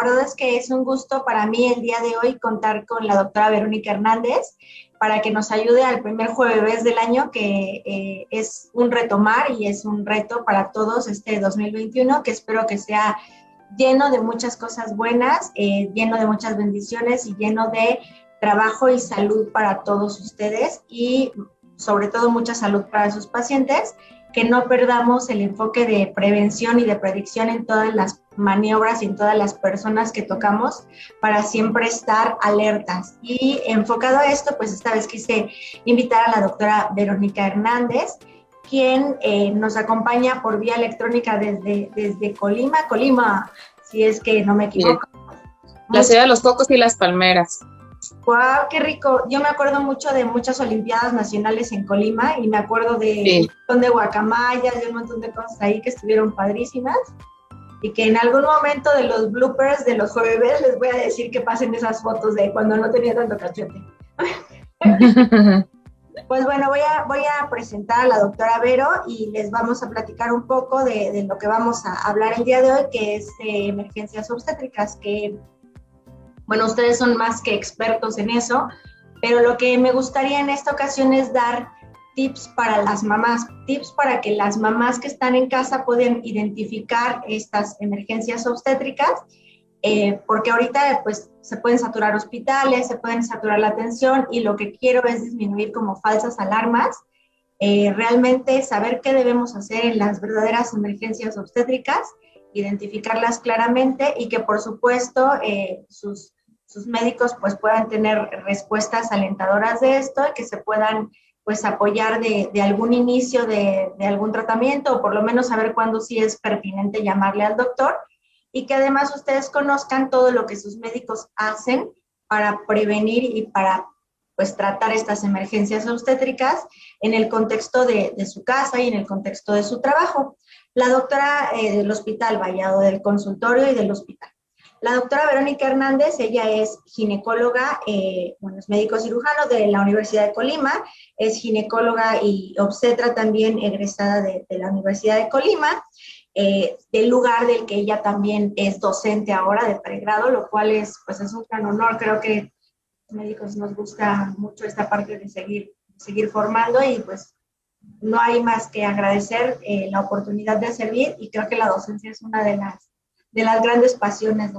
verdad es que es un gusto para mí el día de hoy contar con la doctora Verónica Hernández para que nos ayude al primer jueves del año, que es un retomar y es un reto para todos este 2021, que espero que sea lleno de muchas cosas buenas, lleno de muchas bendiciones y lleno de trabajo y salud para todos ustedes y sobre todo mucha salud para sus pacientes, que no perdamos el enfoque de prevención y de predicción en todas las maniobras y en todas las personas que tocamos para siempre estar alertas. Y enfocado a esto, pues esta vez quise invitar a la doctora Verónica Hernández, quien nos acompaña por vía electrónica desde Colima, si es que no me equivoco. La ciudad de los cocos y las palmeras. ¡Guau, qué rico! Yo me acuerdo mucho de muchas olimpiadas nacionales en Colima y me acuerdo de un montón de guacamayas y un montón de cosas ahí que estuvieron padrísimas y que en algún momento de los bloopers de los jueves les voy a decir que pasen esas fotos de cuando no tenía tanto cachete. Pues bueno, voy a presentar a la doctora Vero y les vamos a platicar un poco de lo que vamos a hablar el día de hoy, que es emergencias obstétricas, que bueno, ustedes son más que expertos en eso, pero lo que me gustaría en esta ocasión es dar tips para las mamás, tips para que las mamás que están en casa puedan identificar estas emergencias obstétricas, porque ahorita pues se pueden saturar hospitales, se pueden saturar la atención y lo que quiero es disminuir como falsas alarmas, realmente saber qué debemos hacer en las verdaderas emergencias obstétricas, identificarlas claramente y que por supuesto sus médicos pues puedan tener respuestas alentadoras de esto y que se puedan pues apoyar de algún inicio de algún tratamiento o por lo menos saber cuándo sí es pertinente llamarle al doctor y que además ustedes conozcan todo lo que sus médicos hacen para prevenir y para pues tratar estas emergencias obstétricas en el contexto de su casa y en el contexto de su trabajo. La doctora del hospital, vaya, o del consultorio y del hospital. La doctora Verónica Hernández, ella es ginecóloga, bueno, es médico cirujano de la Universidad de Colima, es ginecóloga y obstetra también egresada de la Universidad de Colima, del lugar del que ella también es docente ahora de pregrado, lo cual es, pues es un gran honor. Creo que los médicos nos gusta mucho esta parte de seguir formando y pues no hay más que agradecer la oportunidad de servir y creo que la docencia es una de las grandes pasiones de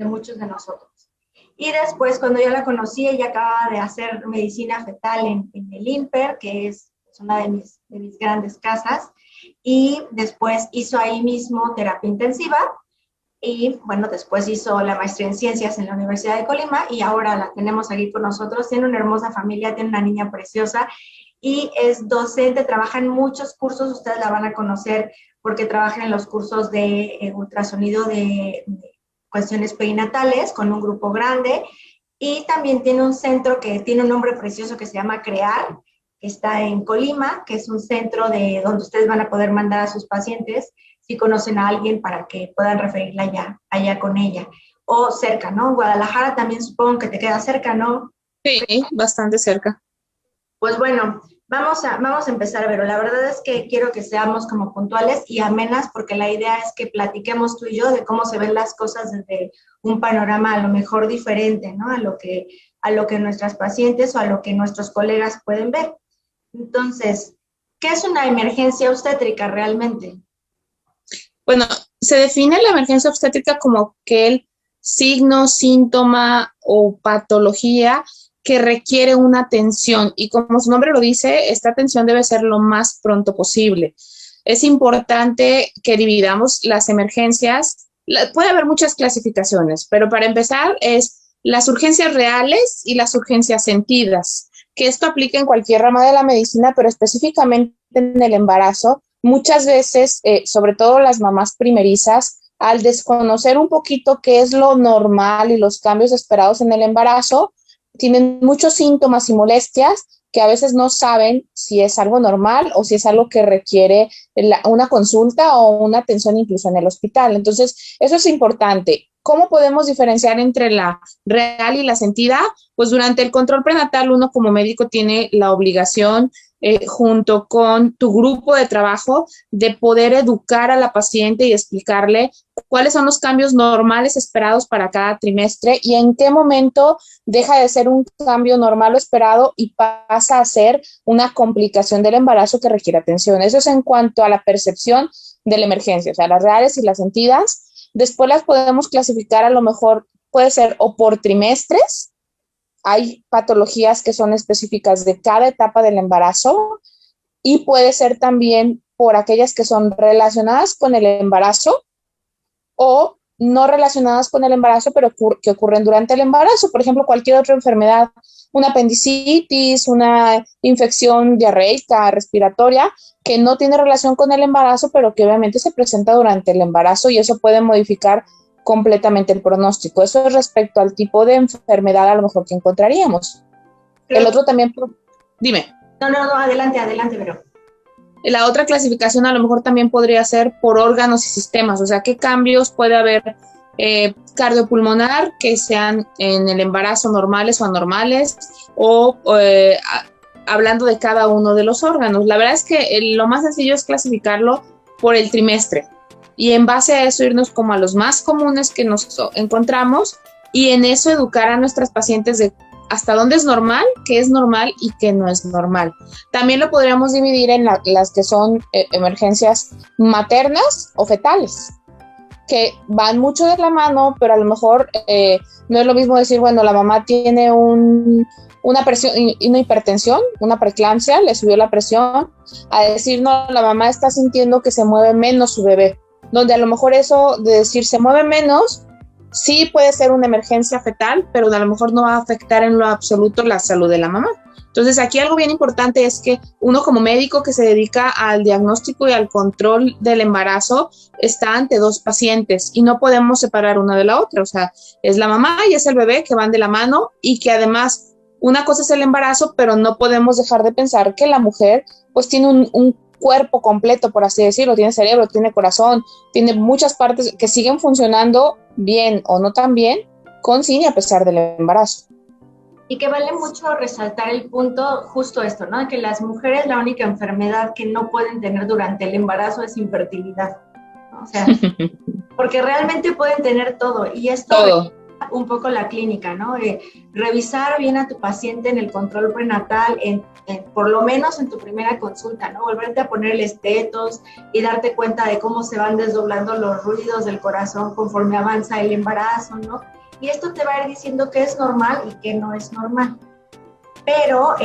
muchos de nosotros. Y después, cuando yo la conocí, ella acababa de hacer medicina fetal en el INPER, que es una de mis grandes casas, y después hizo ahí mismo terapia intensiva, y bueno, después hizo la maestría en ciencias en la Universidad de Colima, y ahora la tenemos aquí con nosotros. Tiene una hermosa familia, tiene una niña preciosa, y es docente, trabaja en muchos cursos, ustedes la van a conocer porque trabaja en los cursos de ultrasonido de cuestiones perinatales con un grupo grande, y también tiene un centro que tiene un nombre precioso que se llama CREAR, que está en Colima, que es un centro de donde ustedes van a poder mandar a sus pacientes si conocen a alguien para que puedan referirla allá con ella, o cerca, ¿no? Guadalajara también supongo que te queda cerca, ¿no? Sí, bastante cerca. Pues bueno, vamos a empezar, Vero. La verdad es que quiero que seamos como puntuales y amenas, porque la idea es que platiquemos tú y yo de cómo se ven las cosas desde un panorama a lo mejor diferente, ¿no? A lo que nuestras pacientes o a lo que nuestros colegas pueden ver. Entonces, ¿qué es una emergencia obstétrica realmente? Bueno, se define la emergencia obstétrica como aquel signo, síntoma o patología que requiere una atención y como su nombre lo dice, esta atención debe ser lo más pronto posible. Es importante que dividamos las emergencias. Puede haber muchas clasificaciones, pero para empezar es las urgencias reales y las urgencias sentidas, que esto aplica en cualquier rama de la medicina, pero específicamente en el embarazo. Muchas veces, sobre todo las mamás primerizas, al desconocer un poquito qué es lo normal y los cambios esperados en el embarazo, tienen muchos síntomas y molestias que a veces no saben si es algo normal o si es algo que requiere una consulta o una atención incluso en el hospital. Entonces, eso es importante. ¿Cómo podemos diferenciar entre la real y la sentida? Pues durante el control prenatal uno como médico tiene la obligación junto con tu grupo de trabajo, de poder educar a la paciente y explicarle cuáles son los cambios normales esperados para cada trimestre y en qué momento deja de ser un cambio normal o esperado y pasa a ser una complicación del embarazo que requiere atención. Eso es en cuanto a la percepción de la emergencia, o sea, las reales y las sentidas. Después las podemos clasificar, a lo mejor puede ser o por trimestres. Hay patologías que son específicas de cada etapa del embarazo y puede ser también por aquellas que son relacionadas con el embarazo o no relacionadas con el embarazo, pero que ocurren durante el embarazo. Por ejemplo, cualquier otra enfermedad, una apendicitis, una infección diarreica, respiratoria, que no tiene relación con el embarazo, pero que obviamente se presenta durante el embarazo y eso puede modificar completamente el pronóstico. Eso es respecto al tipo de enfermedad a lo mejor que encontraríamos. El otro también, dime. No, adelante, pero. La otra clasificación a lo mejor también podría ser por órganos y sistemas, o sea, qué cambios puede haber cardiopulmonar que sean en el embarazo normales o anormales, o hablando de cada uno de los órganos. La verdad es que lo más sencillo es clasificarlo por el trimestre y en base a eso irnos como a los más comunes que nos encontramos y en eso educar a nuestras pacientes de hasta dónde es normal, qué es normal y qué no es normal. También lo podríamos dividir en las que son emergencias maternas o fetales, que van mucho de la mano, pero a lo mejor no es lo mismo decir, bueno, la mamá tiene una presión, una hipertensión, una preeclampsia, le subió la presión, a decir, no, la mamá está sintiendo que se mueve menos su bebé, donde a lo mejor eso de decir se mueve menos, sí puede ser una emergencia fetal, pero a lo mejor no va a afectar en lo absoluto la salud de la mamá. Entonces, aquí algo bien importante es que uno como médico que se dedica al diagnóstico y al control del embarazo está ante dos pacientes y no podemos separar una de la otra. O sea, es la mamá y es el bebé que van de la mano y que además una cosa es el embarazo, pero no podemos dejar de pensar que la mujer pues tiene un cuerpo completo, por así decirlo, tiene cerebro, tiene corazón, tiene muchas partes que siguen funcionando bien o no tan bien con sí a pesar del embarazo. Y que vale mucho resaltar el punto, justo esto, ¿no? Que las mujeres la única enfermedad que no pueden tener durante el embarazo es infertilidad, ¿no? O sea, porque realmente pueden tener todo y esto todo. Un poco la clínica, ¿no? Revisar bien a tu paciente en el control prenatal, por lo menos en tu primera consulta, ¿no? Volverte a poner el estetos y darte cuenta de cómo se van desdoblando los ruidos del corazón conforme avanza el embarazo, ¿no? Y esto te va a ir diciendo qué es normal y qué no es normal. Pero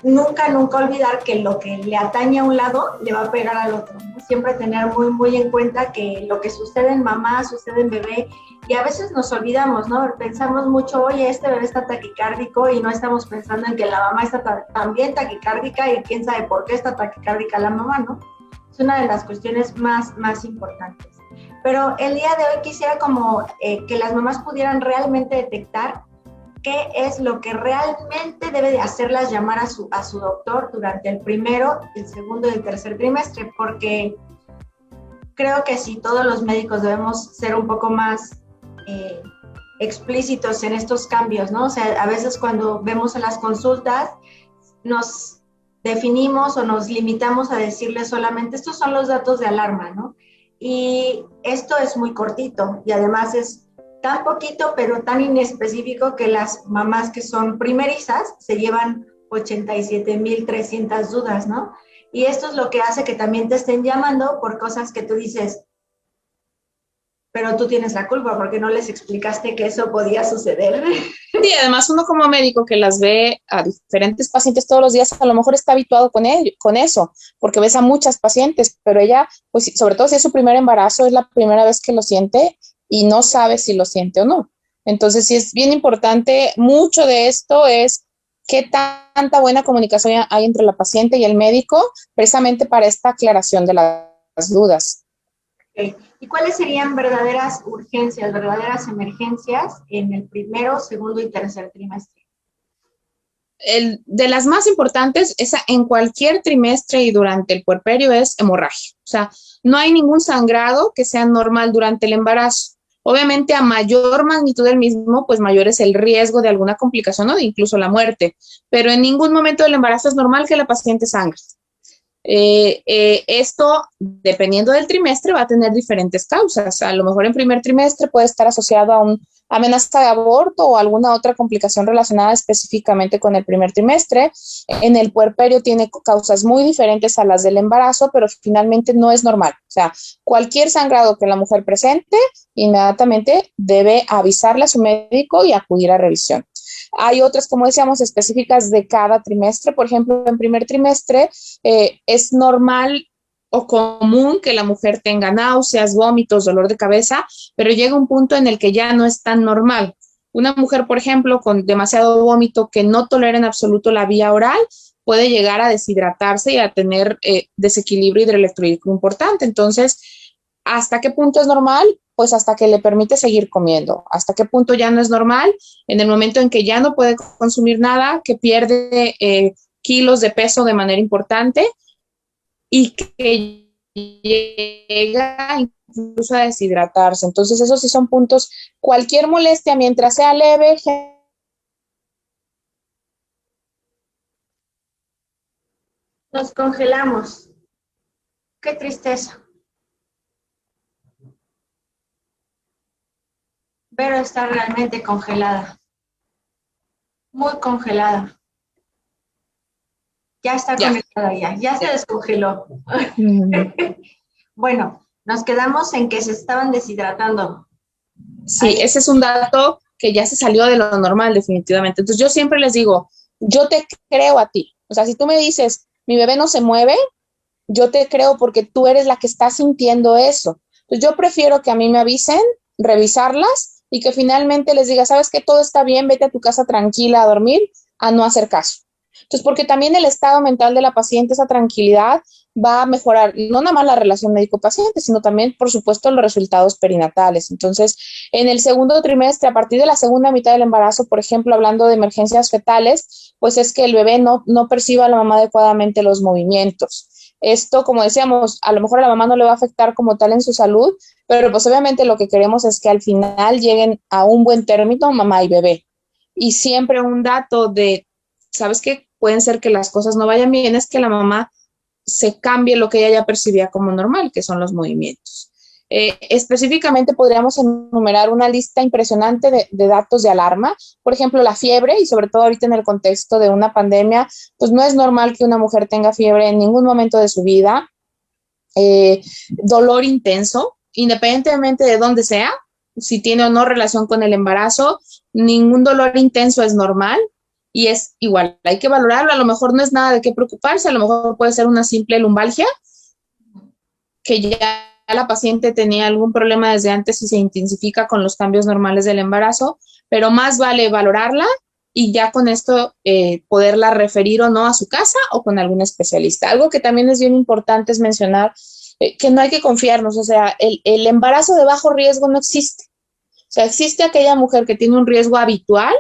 nunca olvidar que lo que le atañe a un lado le va a pegar al otro, ¿no? Siempre tener muy en cuenta que lo que sucede en mamá sucede en bebé y a veces nos olvidamos, ¿no? Pensamos mucho, oye, este bebé está taquicárdico y no estamos pensando en que la mamá está también taquicárdica y quién sabe por qué está taquicárdica la mamá, ¿no? Es una de las cuestiones más importantes. Pero el día de hoy quisiera como que las mamás pudieran realmente detectar qué es lo que realmente debe de hacerlas llamar a su doctor durante el primero, el segundo y el tercer trimestre, porque creo que sí, todos los médicos debemos ser un poco más explícitos en estos cambios, ¿no? O sea, a veces cuando vemos en las consultas nos definimos o nos limitamos a decirles solamente estos son los datos de alarma, ¿no? Y esto es muy cortito y además es tan poquito pero tan inespecífico que las mamás que son primerizas se llevan 87,300 dudas, ¿no? Y esto es lo que hace que también te estén llamando por cosas que tú dices, pero tú tienes la culpa porque no les explicaste que eso podía suceder. Sí, además uno como médico que las ve a diferentes pacientes todos los días, a lo mejor está habituado con eso, porque ves a muchas pacientes, pero ella, pues sobre todo si es su primer embarazo, es la primera vez que lo siente y no sabe si lo siente o no. Entonces sí es bien importante, mucho de esto es qué tanta buena comunicación hay entre la paciente y el médico, precisamente para esta aclaración de las dudas. Okay. ¿Y cuáles serían verdaderas urgencias, verdaderas emergencias en el primero, segundo y tercer trimestre? De las más importantes, esa en cualquier trimestre y durante el puerperio es hemorragia. O sea, no hay ningún sangrado que sea normal durante el embarazo. Obviamente, a mayor magnitud del mismo, pues mayor es el riesgo de alguna complicación o de incluso la muerte, pero en ningún momento del embarazo es normal que la paciente sangre. Esto, dependiendo del trimestre, va a tener diferentes causas. A lo mejor en primer trimestre puede estar asociado a una amenaza de aborto o alguna otra complicación relacionada específicamente con el primer trimestre. En el puerperio tiene causas muy diferentes a las del embarazo, pero finalmente no es normal. O sea, cualquier sangrado que la mujer presente, inmediatamente debe avisarle a su médico y acudir a revisión. Hay otras, como decíamos, específicas de cada trimestre. Por ejemplo, en primer trimestre es normal o común que la mujer tenga náuseas, vómitos, dolor de cabeza, pero llega un punto en el que ya no es tan normal. Una mujer, por ejemplo, con demasiado vómito que no tolera en absoluto la vía oral, puede llegar a deshidratarse y a tener desequilibrio hidroelectrólico importante. Entonces, ¿hasta qué punto es normal? Pues hasta que le permite seguir comiendo. ¿Hasta qué punto ya no es normal? En el momento en que ya no puede consumir nada, que pierde kilos de peso de manera importante y que llega incluso a deshidratarse. Entonces, esos sí son puntos. Cualquier molestia, mientras sea leve, nos congelamos. Qué tristeza. Vero está realmente congelada, muy congelada. Ya está conectada ya se descongeló. Bueno, nos quedamos en que se estaban deshidratando. Sí, ese es un dato que ya se salió de lo normal definitivamente. Entonces yo siempre les digo, yo te creo a ti. O sea, si tú me dices, mi bebé no se mueve, yo te creo porque tú eres la que está sintiendo eso. Entonces yo prefiero que a mí me avisen, revisarlas y que finalmente les diga, sabes que todo está bien, vete a tu casa tranquila a dormir, a no hacer caso. Entonces, porque también el estado mental de la paciente, esa tranquilidad, va a mejorar no nada más la relación médico-paciente, sino también, por supuesto, los resultados perinatales. Entonces, en el segundo trimestre, a partir de la segunda mitad del embarazo, por ejemplo, hablando de emergencias fetales, pues es que el bebé no perciba a la mamá adecuadamente los movimientos. Esto, como decíamos, a lo mejor a la mamá no le va a afectar como tal en su salud, pero pues obviamente lo que queremos es que al final lleguen a un buen término mamá y bebé. Y siempre un dato de, ¿sabes qué? Pueden ser que las cosas no vayan bien, es que la mamá se cambie lo que ella ya percibía como normal, que son los movimientos. Específicamente podríamos enumerar una lista impresionante de datos de alarma. Por ejemplo, la fiebre, y sobre todo ahorita en el contexto de una pandemia, pues no es normal que una mujer tenga fiebre en ningún momento de su vida. Dolor intenso, independientemente de dónde sea, si tiene o no relación con el embarazo, ningún dolor intenso es normal. Y es igual, hay que valorarlo, a lo mejor no es nada de qué preocuparse, a lo mejor puede ser una simple lumbalgia, que ya la paciente tenía algún problema desde antes y se intensifica con los cambios normales del embarazo, pero más vale valorarla y ya con esto poderla referir o no a su casa o con algún especialista. Algo que también es bien importante es mencionar que no hay que confiarnos, o sea, el embarazo de bajo riesgo no existe. O sea, existe aquella mujer que tiene un riesgo habitual,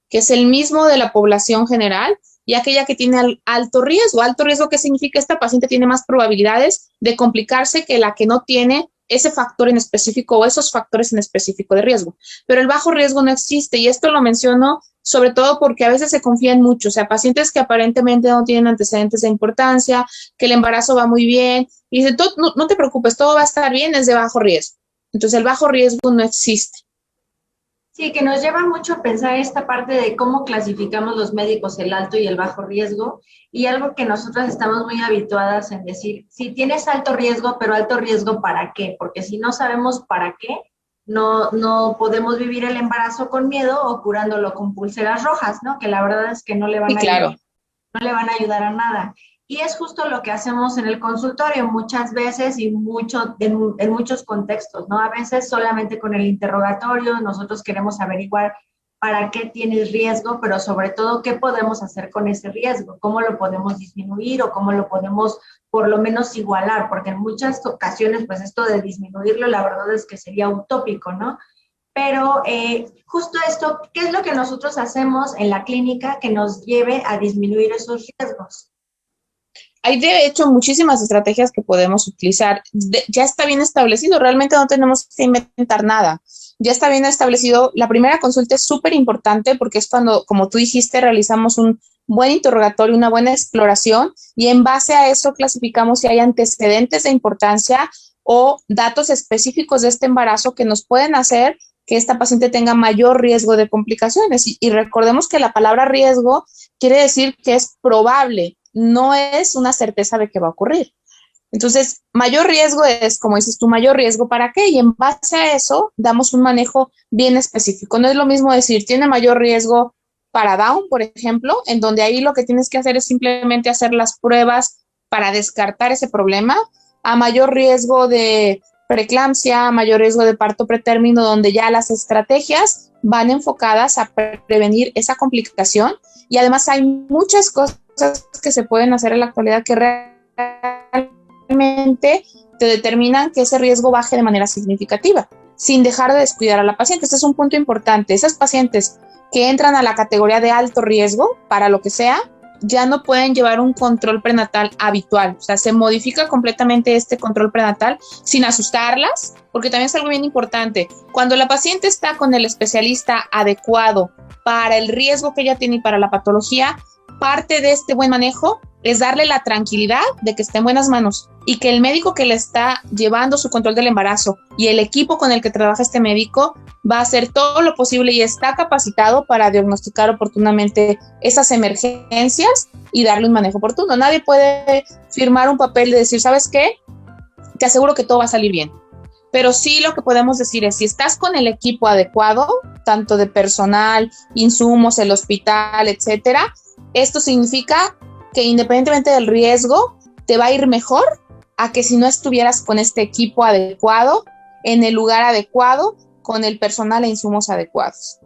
que es el mismo de la población general, y aquella que tiene alto riesgo. Alto riesgo, ¿qué significa? Esta paciente tiene más probabilidades de complicarse que la que no tiene ese factor en específico o esos factores en específico de riesgo. Pero el bajo riesgo no existe, y esto lo menciono sobre todo porque a veces se confían mucho, o sea, pacientes que aparentemente no tienen antecedentes de importancia, que el embarazo va muy bien, y dicen, no te preocupes, todo va a estar bien, es de bajo riesgo. Entonces, el bajo riesgo no existe. Sí, que nos lleva mucho a pensar esta parte de cómo clasificamos los médicos el alto y el bajo riesgo, y algo que nosotras estamos muy habituadas en decir, si tienes alto riesgo, pero alto riesgo ¿para qué? Porque si no sabemos para qué, no podemos vivir el embarazo con miedo o curándolo con pulseras rojas, ¿no? Que la verdad es que no le van a ayudar, no le van a ayudar a nada. Y es justo lo que hacemos en el consultorio muchas veces y en muchos contextos, ¿no? A veces solamente con el interrogatorio nosotros queremos averiguar para qué tienes riesgo, pero sobre todo qué podemos hacer con ese riesgo, cómo lo podemos disminuir o cómo lo podemos por lo menos igualar, porque en muchas ocasiones pues esto de disminuirlo la verdad es que sería utópico, ¿no? Pero justo esto, ¿qué es lo que nosotros hacemos en la clínica que nos lleve a disminuir esos riesgos? Hay de hecho muchísimas estrategias que podemos utilizar. Ya está bien establecido, realmente no tenemos que inventar nada. ya está bien establecido. La primera consulta es súper importante porque es cuando, como tú dijiste, realizamos un buen interrogatorio, una buena exploración y en base a eso clasificamos si hay antecedentes de importancia o datos específicos de este embarazo que nos pueden hacer que esta paciente tenga mayor riesgo de complicaciones. Y recordemos que la palabra riesgo quiere decir que es probable, no es una certeza de que va a ocurrir. Entonces, mayor riesgo es, como dices tú, mayor riesgo para qué, y en base a eso damos un manejo bien específico. No es lo mismo decir, tiene mayor riesgo para Down, por ejemplo, en donde ahí lo que tienes que hacer es simplemente hacer las pruebas para descartar ese problema, a mayor riesgo de preeclampsia, a mayor riesgo de parto pretérmino, donde ya las estrategias van enfocadas a prevenir esa complicación, y además hay muchas cosas que se pueden hacer en la actualidad que realmente te determinan que ese riesgo baje de manera significativa, sin dejar de descuidar a la paciente. Este es un punto importante. Esas pacientes que entran a la categoría de alto riesgo, para lo que sea, ya no pueden llevar un control prenatal habitual. O sea, se modifica completamente este control prenatal sin asustarlas, porque también es algo bien importante. Cuando la paciente está con el especialista adecuado para el riesgo que ella tiene y para la patología, parte de este buen manejo es darle la tranquilidad de que está en buenas manos y que el médico que le está llevando su control del embarazo y el equipo con el que trabaja este médico va a hacer todo lo posible y está capacitado para diagnosticar oportunamente esas emergencias y darle un manejo oportuno. Nadie puede firmar un papel de decir, ¿sabes qué? Te aseguro que todo va a salir bien. Pero sí lo que podemos decir es, si estás con el equipo adecuado, tanto de personal, insumos, el hospital, etcétera, esto significa que independientemente del riesgo, te va a ir mejor a que si no estuvieras con este equipo adecuado, en el lugar adecuado, con el personal e insumos adecuados.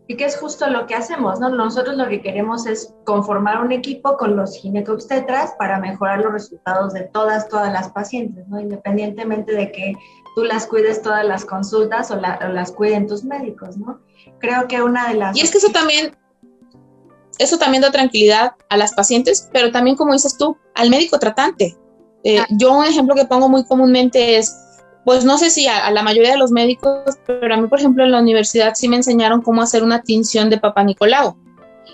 Y que es justo lo que hacemos, ¿no? Nosotros lo que queremos es conformar un equipo con los ginecobstetras para mejorar los resultados de todas las pacientes, ¿no? Independientemente de que tú las cuides todas las consultas o las cuiden tus médicos, ¿no? Creo que una de las... Y es que eso también da tranquilidad a las pacientes, pero también, como dices tú, al médico tratante. Yo un ejemplo que pongo muy comúnmente es, pues no sé si a la mayoría de los médicos, pero a mí, por ejemplo, en la universidad sí me enseñaron cómo hacer una tinción de Papá Nicolau.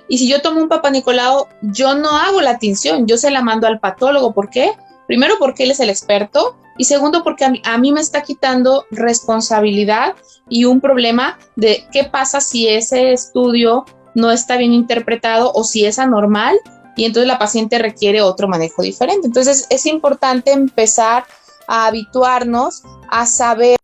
Y si yo tomo un Papá Nicolau, yo no hago la tinción, yo se la mando al patólogo. ¿Por qué? Primero, porque él es el experto, y segundo, porque a mí me está quitando responsabilidad y un problema de qué pasa si ese estudio no está bien interpretado o si es anormal, y entonces la paciente requiere otro manejo diferente. Entonces es importante empezar a habituarnos a saber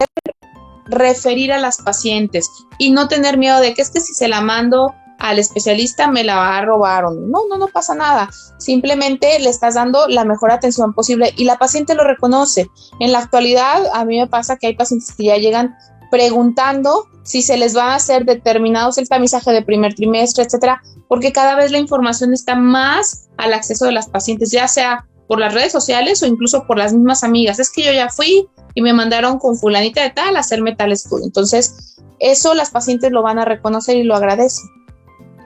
referir a las pacientes y no tener miedo de que es que si se la mando al especialista me la va a robar o no pasa nada. Simplemente le estás dando la mejor atención posible y la paciente lo reconoce. En la actualidad a mí me pasa que hay pacientes que ya llegan preguntando si se les va a hacer determinados el tamizaje de primer trimestre, etcétera, porque cada vez la información está más al acceso de las pacientes, ya sea por las redes sociales o incluso por las mismas amigas. Es que yo ya fui y me mandaron con fulanita de tal a hacerme tal estudio. Entonces, eso las pacientes lo van a reconocer y lo agradecen.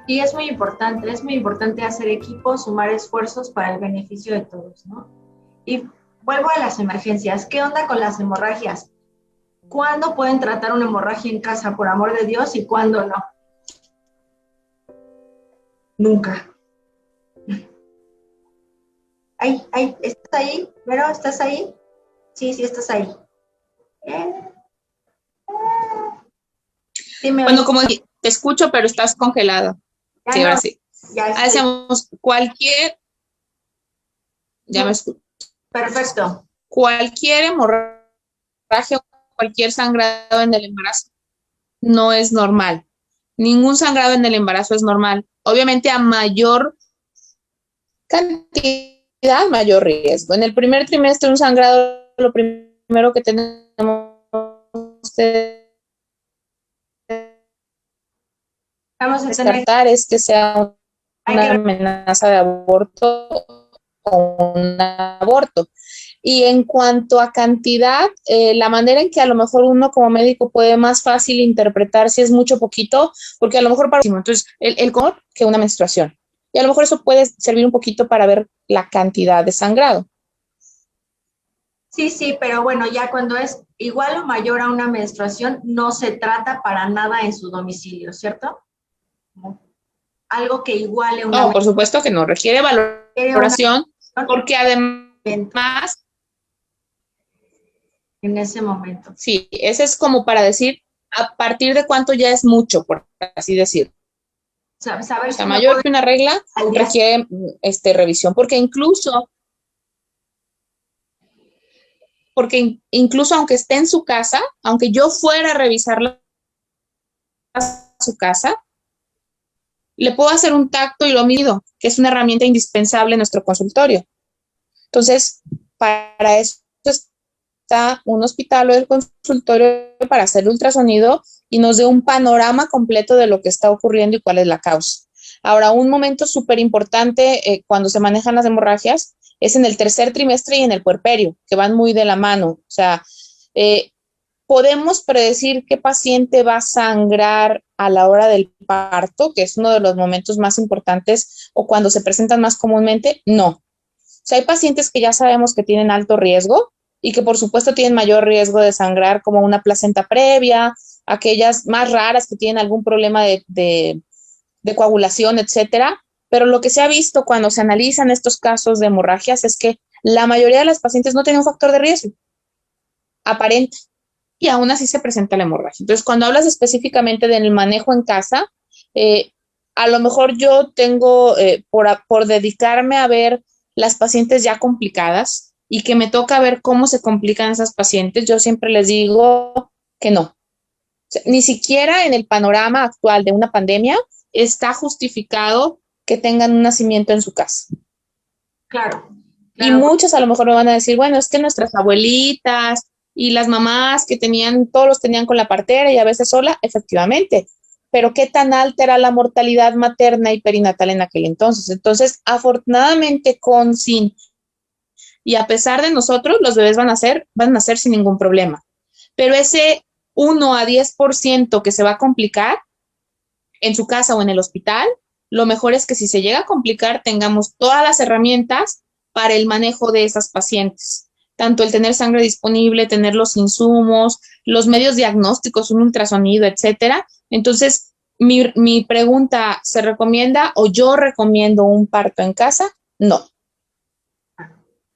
Y es muy importante hacer equipo, sumar esfuerzos para el beneficio de todos, ¿no? Y vuelvo a las emergencias. ¿Qué onda con las hemorragias? ¿Cuándo pueden tratar una hemorragia en casa, por amor de Dios, y cuándo no? Nunca. Ay, ¿estás ahí? ¿Vero, estás ahí? Sí, estás ahí. Dime, bueno, como te escucho, pero estás congelada. Sí, ahora sí. Hacemos ya me escucho. Perfecto. Cualquier hemorragia, cualquier sangrado en el embarazo no es normal. Ningún sangrado en el embarazo es normal. Obviamente a mayor cantidad, mayor riesgo. En el primer trimestre un sangrado, lo primero que tenemos que descartar es que sea una amenaza de aborto o un aborto. Y en cuanto a cantidad, la manera en que a lo mejor uno como médico puede más fácil interpretar si es mucho o poquito, porque a lo mejor para entonces el color que una menstruación. Y a lo mejor eso puede servir un poquito para ver la cantidad de sangrado. Sí, sí, pero bueno, ya cuando es igual o mayor a una menstruación, no se trata para nada en su domicilio, ¿cierto? Como algo que iguale una No, por supuesto que no, requiere menstruación valoración, porque además, en ese momento. sí, ese es como para decir a partir de cuánto ya es mucho, por así decirlo. O Saber sea, si no mayor puede que una regla al día requiere revisión, porque incluso aunque esté en su casa, aunque yo fuera a revisarla a su casa, le puedo hacer un tacto y lo mido, que es una herramienta indispensable en nuestro consultorio. Entonces, para eso está un hospital o el consultorio para hacer el ultrasonido y nos dé un panorama completo de lo que está ocurriendo y cuál es la causa. Ahora, un momento súper importante cuando se manejan las hemorragias es en el tercer trimestre y en el puerperio, que van muy de la mano. O sea, eh, podemos predecir qué paciente va a sangrar a la hora del parto, que es uno de los momentos más importantes o cuando se presentan más comúnmente. No. O sea, hay pacientes que ya sabemos que tienen alto riesgo y que por supuesto tienen mayor riesgo de sangrar como una placenta previa, aquellas más raras que tienen algún problema de coagulación, etcétera. Pero lo que se ha visto cuando se analizan estos casos de hemorragias es que la mayoría de las pacientes no tienen un factor de riesgo aparente y aún así se presenta la hemorragia. Entonces, cuando hablas específicamente del manejo en casa, eh, a lo mejor yo tengo, por dedicarme a ver las pacientes ya complicadas y que me toca ver cómo se complican esas pacientes, yo siempre les digo que no. O sea, ni siquiera en el panorama actual de una pandemia está justificado que tengan un nacimiento en su casa. claro, Y claro, muchos a lo mejor me van a decir, bueno, es que nuestras abuelitas y las mamás que tenían, todos los tenían con la partera y a veces sola, efectivamente. Pero qué tan alta era la mortalidad materna y perinatal en aquel entonces. Entonces, afortunadamente, con sin y a pesar de nosotros, los bebés van a nacer sin ningún problema. Pero ese 1 a 10% que se va a complicar en su casa o en el hospital, lo mejor es que si se llega a complicar, tengamos todas las herramientas para el manejo de esas pacientes. Tanto el tener sangre disponible, tener los insumos, los medios diagnósticos, un ultrasonido, etcétera. Entonces, mi pregunta, ¿se recomienda o yo recomiendo un parto en casa? No.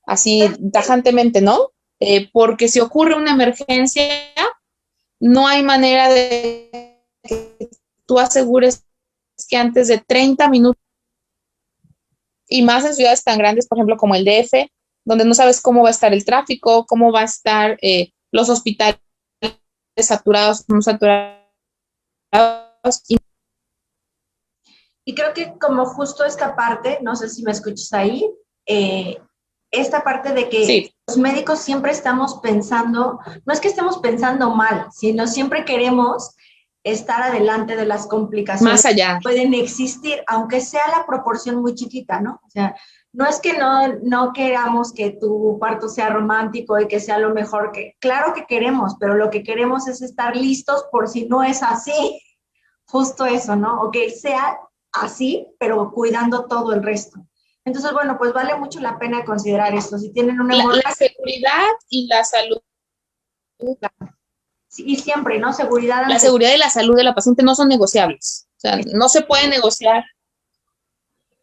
Así tajantemente no. Porque si ocurre una emergencia, no hay manera de que tú asegures que antes de 30 minutos, y más en ciudades tan grandes, por ejemplo, como el DF, donde no sabes cómo va a estar el tráfico, cómo va a estar los hospitales saturados, no saturados. Y y creo que como justo esta parte, no sé si me escuchas ahí, eh, esta parte de que sí, los médicos siempre estamos pensando, no es que estemos pensando mal, sino siempre queremos estar adelante de las complicaciones más allá. que pueden existir, aunque sea la proporción muy chiquita, ¿no? O sea, no es que no queramos que tu parto sea romántico y que sea lo mejor que, claro que queremos, pero lo que queremos es estar listos por si no es así, justo eso, ¿no? O que sea así, pero cuidando todo el resto. Entonces, bueno, pues vale mucho la pena considerar esto. Si tienen una La hemorragia, seguridad y la salud, y siempre, ¿no? Seguridad la ante seguridad y la salud de la paciente no son negociables. O sea, no se puede negociar.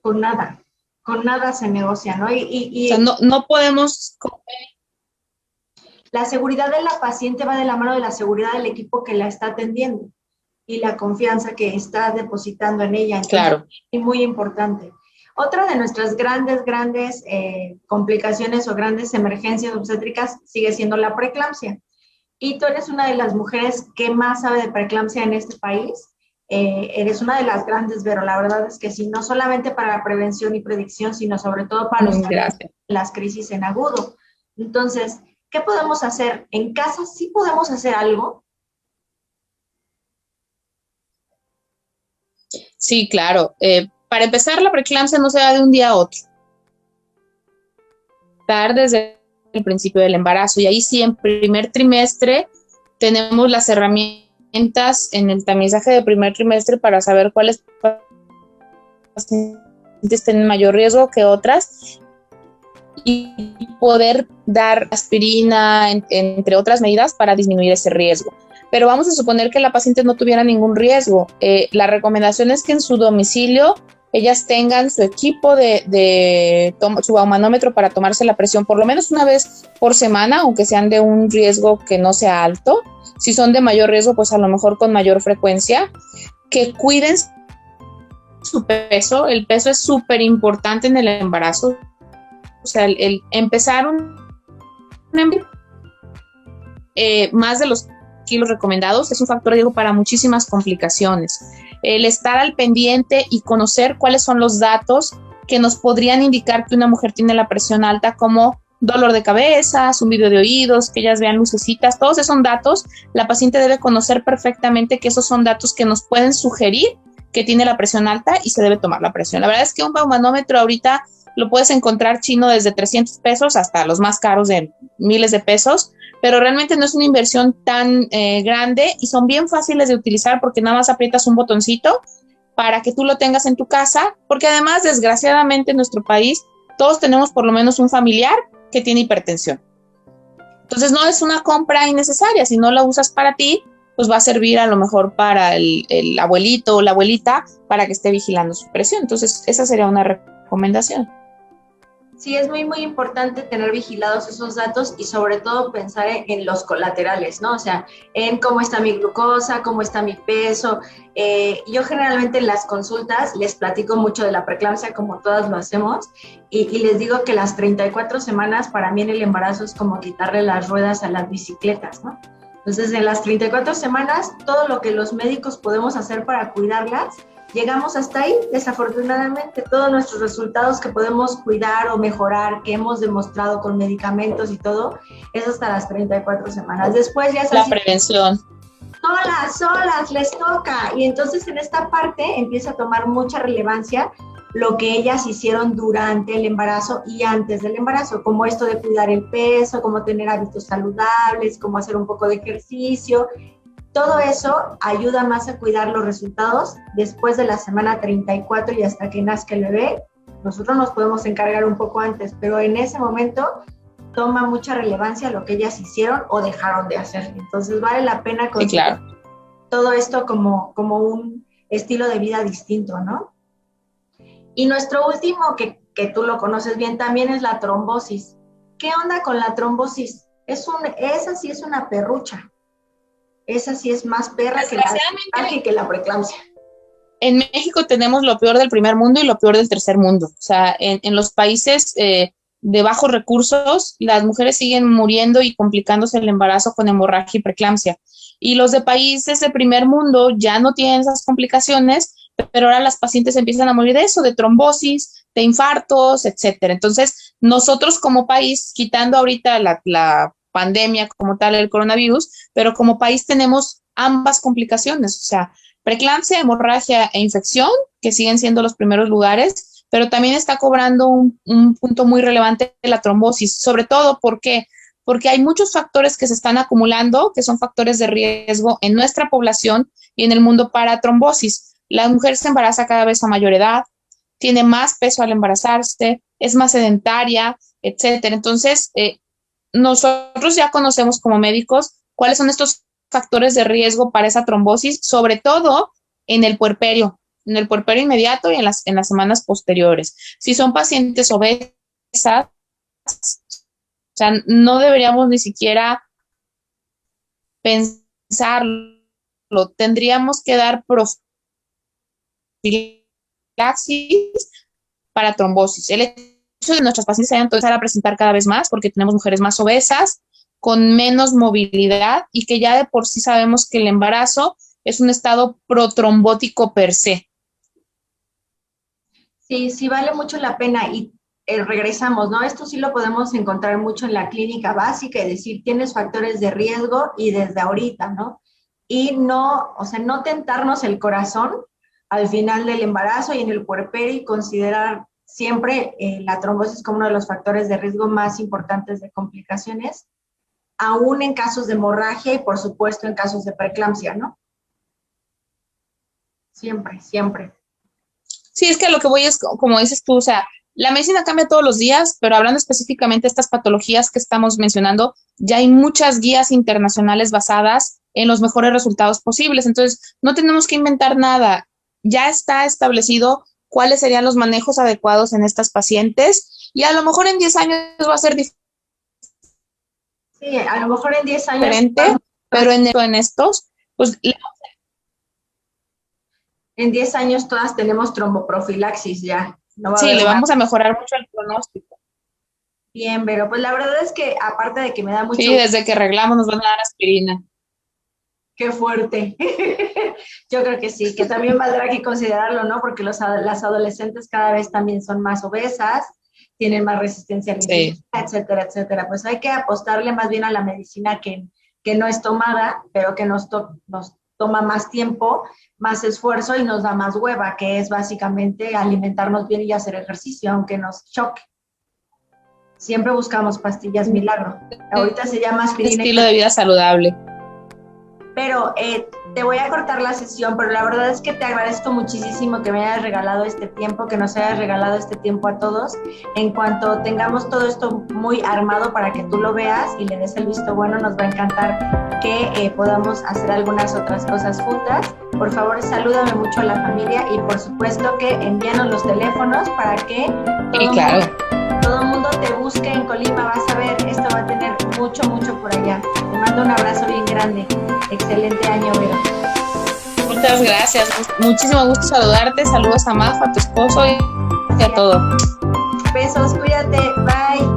con nada se negocia, ¿no? O sea, no podemos. La seguridad de la paciente va de la mano de la seguridad del equipo que la está atendiendo y la confianza que está depositando en ella. Entonces, Claro. es muy importante. Otra de nuestras grandes complicaciones o grandes emergencias obstétricas sigue siendo la preeclampsia. Y tú eres una de las mujeres que más sabe de preeclampsia en este país. Eres una de las grandes, pero la verdad es que sí, no solamente para la prevención y predicción, sino sobre todo para los Gracias. las crisis en agudo. Entonces, ¿qué podemos hacer? En casa sí podemos hacer algo. Sí, claro. Para empezar, la preeclampsia no se da de un día a otro. Estar desde el principio del embarazo y ahí sí, en primer trimestre tenemos las herramientas en el tamizaje de primer trimestre para saber cuáles pacientes tienen mayor riesgo que otras y poder dar aspirina, entre otras medidas, para disminuir ese riesgo. Pero vamos a suponer que la paciente no tuviera ningún riesgo. La recomendación es que en su domicilio ellas tengan su equipo su baumanómetro para tomarse la presión por lo menos una vez por semana, aunque sean de un riesgo que no sea alto. Si son de mayor riesgo, pues a lo mejor con mayor frecuencia. Que cuiden su peso. El peso es súper importante en el embarazo. O sea, el empezar más de los kilos recomendados es un factor de riesgo para muchísimas complicaciones. El estar al pendiente y conocer cuáles son los datos que nos podrían indicar que una mujer tiene la presión alta, como dolor de cabeza, zumbido de oídos, que ellas vean lucecitas, todos esos son datos. La paciente debe conocer perfectamente que esos son datos que nos pueden sugerir que tiene la presión alta y se debe tomar la presión. La verdad es que un baumanómetro ahorita lo puedes encontrar chino desde 300 pesos hasta los más caros de miles de pesos, pero realmente no es una inversión tan grande y son bien fáciles de utilizar porque nada más aprietas un botoncito para que tú lo tengas en tu casa, porque además, desgraciadamente, en nuestro país todos tenemos por lo menos un familiar que tiene hipertensión. Entonces no es una compra innecesaria. Si no la usas para ti, pues va a servir a lo mejor para el abuelito o la abuelita para que esté vigilando su presión. Entonces esa sería una recomendación. Sí, es muy, muy importante tener vigilados esos datos y sobre todo pensar en los colaterales, ¿no? O sea, en cómo está mi glucosa, cómo está mi peso. Yo generalmente en las consultas les platico mucho de la preeclampsia, como todas lo hacemos, y les digo que las 34 semanas para mí en el embarazo es como quitarle las ruedas a las bicicletas, ¿no? Entonces, en las 34 semanas, todo lo que los médicos podemos hacer para cuidarlas, llegamos hasta ahí, desafortunadamente. Todos nuestros resultados que podemos cuidar o mejorar, que hemos demostrado con medicamentos y todo, es hasta las 34 semanas. Después ya es la prevención. Solas, les toca. Y entonces en esta parte empieza a tomar mucha relevancia lo que ellas hicieron durante el embarazo y antes del embarazo, como esto de cuidar el peso, como tener hábitos saludables, como hacer un poco de ejercicio. Todo eso ayuda más a cuidar los resultados después de la semana 34 y hasta que nazca el bebé. Nosotros nos podemos encargar un poco antes, pero en ese momento toma mucha relevancia lo que ellas hicieron o dejaron de hacer. Entonces vale la pena considerar todo esto como un estilo de vida distinto, ¿no? Y nuestro último, que tú lo conoces bien también, es la trombosis. ¿Qué onda con la trombosis? Esa sí es una perrucha. Esa sí es más perra que la preeclampsia. En México tenemos lo peor del primer mundo y lo peor del tercer mundo. O sea, en los países de bajos recursos, las mujeres siguen muriendo y complicándose el embarazo con hemorragia y preeclampsia. Y los de países de primer mundo ya no tienen esas complicaciones, pero ahora las pacientes empiezan a morir de eso, de trombosis, de infartos, etcétera. Entonces, nosotros como país, quitando ahorita la pandemia como tal, el coronavirus, pero como país tenemos ambas complicaciones, o sea, preeclampsia, hemorragia e infección, que siguen siendo los primeros lugares, pero también está cobrando un punto muy relevante de la trombosis, sobre todo porque hay muchos factores que se están acumulando, que son factores de riesgo en nuestra población y en el mundo para trombosis. La mujer se embaraza cada vez a mayor edad, tiene más peso al embarazarse, es más sedentaria, etcétera. Entonces, nosotros ya conocemos como médicos cuáles son estos factores de riesgo para esa trombosis, sobre todo en el puerperio inmediato y en las semanas posteriores. Si son pacientes obesas, o sea, no deberíamos ni siquiera pensarlo, tendríamos que dar profilaxis para trombosis. El hecho de nuestras pacientes se vayan a empezar a presentar cada vez más porque tenemos mujeres más obesas, con menos movilidad y que ya de por sí sabemos que el embarazo es un estado protrombótico per se. Sí, vale mucho la pena y regresamos, ¿no? Esto sí lo podemos encontrar mucho en la clínica básica, es decir, tienes factores de riesgo y desde ahorita, ¿no? Y no, o sea, no tentarnos el corazón al final del embarazo y en el puerperio y considerar siempre la trombosis como uno de los factores de riesgo más importantes de complicaciones, aún en casos de hemorragia y por supuesto en casos de preeclampsia, ¿no? Siempre. Sí, es que a lo que voy es, como dices tú, o sea, la medicina cambia todos los días, pero hablando específicamente de estas patologías que estamos mencionando, ya hay muchas guías internacionales basadas en los mejores resultados posibles. Entonces, no tenemos que inventar nada. Ya está establecido cuáles serían los manejos adecuados en estas pacientes y a lo mejor en 10 años va a ser diferente. Sí, a lo mejor en 10 años. Pero en estos, pues... En 10 años todas tenemos tromboprofilaxis ya. No sí, le vamos a mejorar mucho el pronóstico. Bien, pero pues la verdad es que aparte de que me da mucho... Sí, desde que arreglamos nos van a dar aspirina. Qué fuerte. Yo creo que sí, que también valdrá que considerarlo, ¿no? Porque las adolescentes cada vez también son más obesas, tienen más resistencia a la insulina, sí, etcétera, etcétera. Pues hay que apostarle más bien a la medicina que no es tomada, pero que nos toma más tiempo, más esfuerzo y nos da más hueva, que es básicamente alimentarnos bien y hacer ejercicio, aunque nos choque. Siempre buscamos pastillas milagro. Ahorita se llama aspirina. Estilo de vida saludable. Pero te voy a cortar la sesión, pero la verdad es que te agradezco muchísimo que me hayas regalado este tiempo, que nos hayas regalado este tiempo a todos. En cuanto tengamos todo esto muy armado para que tú lo veas y le des el visto bueno, nos va a encantar que podamos hacer algunas otras cosas juntas. Por favor, salúdame mucho a la familia y por supuesto que envíanos los teléfonos para que todo el mundo te busque en Colima. Vas a ver, esto va a tener mucho, mucho por allá. Te mando un abrazo bien grande. Excelente año, Vero. Muchas gracias. Muchísimo gusto saludarte. Saludos a Majo, a tu esposo y a todo. Besos, cuídate. Bye.